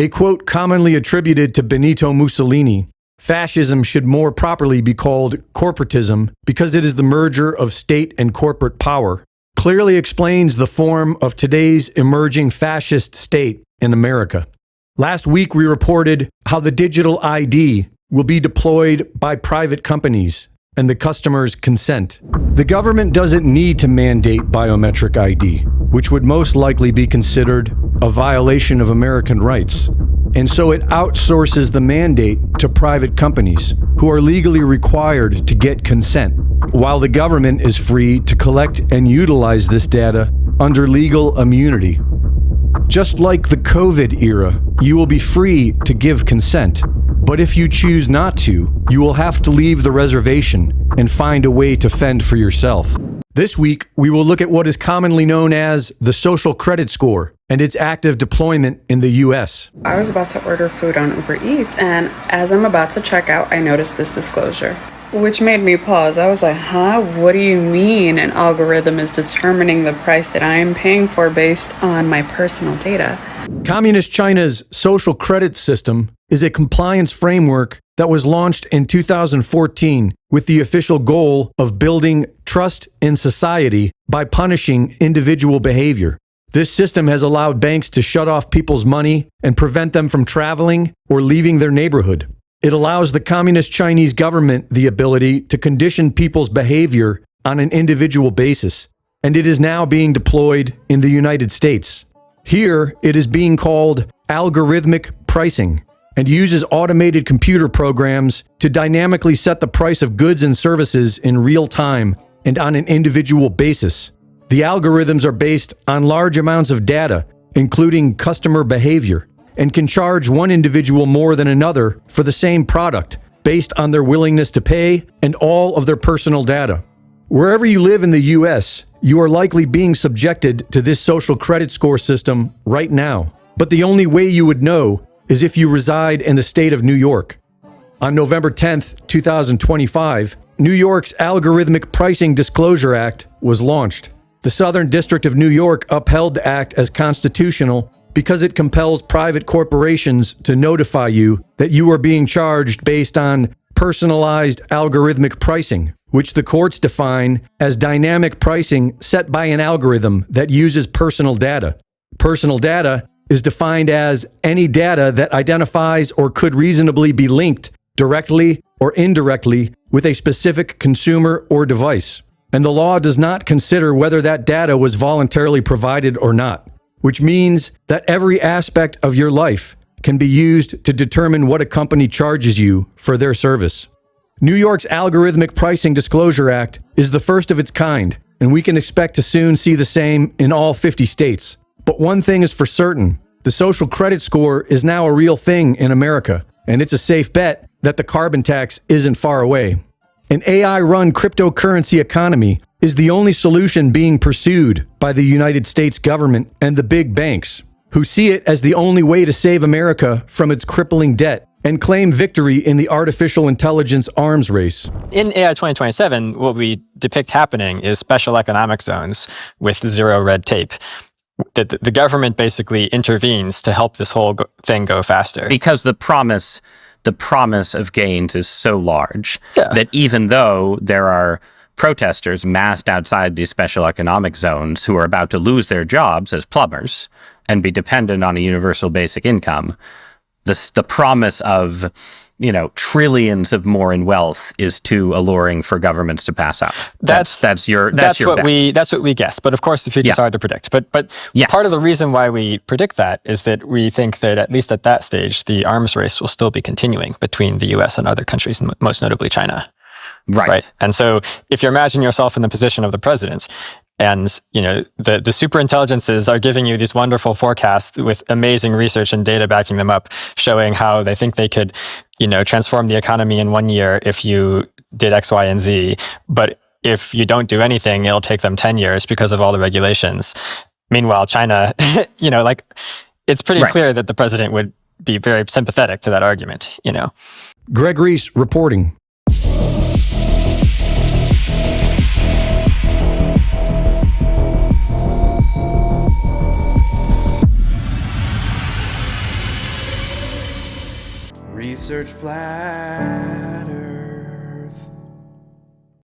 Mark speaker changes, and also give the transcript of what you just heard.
Speaker 1: A quote commonly attributed to Benito Mussolini, fascism should more properly be called corporatism because it is the merger of state and corporate power, clearly explains the form of today's emerging fascist state in America. Last week, we reported how the digital ID will be deployed by private companies and the customer's consent. The government doesn't need to mandate biometric ID, which would most likely be considered a violation of American rights. And so it outsources the mandate to private companies who are legally required to get consent, while the government is free to collect and utilize this data under legal immunity. Just like the COVID era, you will be free to give consent. But if you choose not to, you will have to leave the reservation and find a way to fend for yourself. This week, we will look at what is commonly known as the social credit score and its active deployment in the U.S.
Speaker 2: I was about to order food on Uber Eats, and as I'm about to check out, I noticed this disclosure, which made me pause. I was like, what do you mean an algorithm is determining the price that I am paying for based on my personal data?
Speaker 1: Communist China's social credit system is a compliance framework that was launched in 2014 with the official goal of building trust in society by punishing individual behavior. This system has allowed banks to shut off people's money and prevent them from traveling or leaving their neighborhood. It allows the Communist Chinese government the ability to condition people's behavior on an individual basis, and it is now being deployed in the United States. Here, it is being called algorithmic pricing and uses automated computer programs to dynamically set the price of goods and services in real time and on an individual basis. The algorithms are based on large amounts of data, including customer behavior, and can charge one individual more than another for the same product based on their willingness to pay and all of their personal data. Wherever you live in the U.S., you are likely being subjected to this social credit score system right now. But the only way you would know is if you reside in the state of New York. On November 10th, 2025, New York's Algorithmic Pricing Disclosure Act was launched. The Southern District of New York upheld the act as constitutional because it compels private corporations to notify you that you are being charged based on personalized algorithmic pricing, which the courts define as dynamic pricing set by an algorithm that uses personal data. Personal data is defined as any data that identifies or could reasonably be linked directly or indirectly with a specific consumer or device. And the law does not consider whether that data was voluntarily provided or not, which means that every aspect of your life can be used to determine what a company charges you for their service. New York's Algorithmic Pricing Disclosure Act is the first of its kind, and we can expect to soon see the same in all 50 states. But one thing is for certain, the social credit score is now a real thing in America, and it's a safe bet that the carbon tax isn't far away. An AI-run cryptocurrency economy is the only solution being pursued by the United States government and the big banks, who see it as the only way to save America from its crippling debt and claim victory in the artificial intelligence arms race.
Speaker 3: In AI 2027, what we depict happening is special economic zones with zero red tape. The government basically intervenes to help this whole thing go faster.
Speaker 4: Because the promise of gains is so large that even though there are protesters massed outside these special economic zones who are about to lose their jobs as plumbers and be dependent on a universal basic income, the promise of, trillions of more in wealth is too alluring for governments to pass up. That's what
Speaker 3: we guess. But of course, the future is hard to predict. But
Speaker 4: yes.
Speaker 3: Part of the reason why we predict that is that we think that at least at that stage, the arms race will still be continuing between the U.S. and other countries, and most notably China.
Speaker 4: Right.
Speaker 3: And so, if you imagine yourself in the position of the president, and the super intelligences are giving you these wonderful forecasts with amazing research and data backing them up, showing how they think they could, transform the economy in 1 year if you did X, Y, and Z. But if you don't do anything, it'll take them 10 years because of all the regulations. Meanwhile, China, it's pretty clear that the president would be very sympathetic to that argument,
Speaker 1: Greg Reese reporting.
Speaker 5: research flat Earth.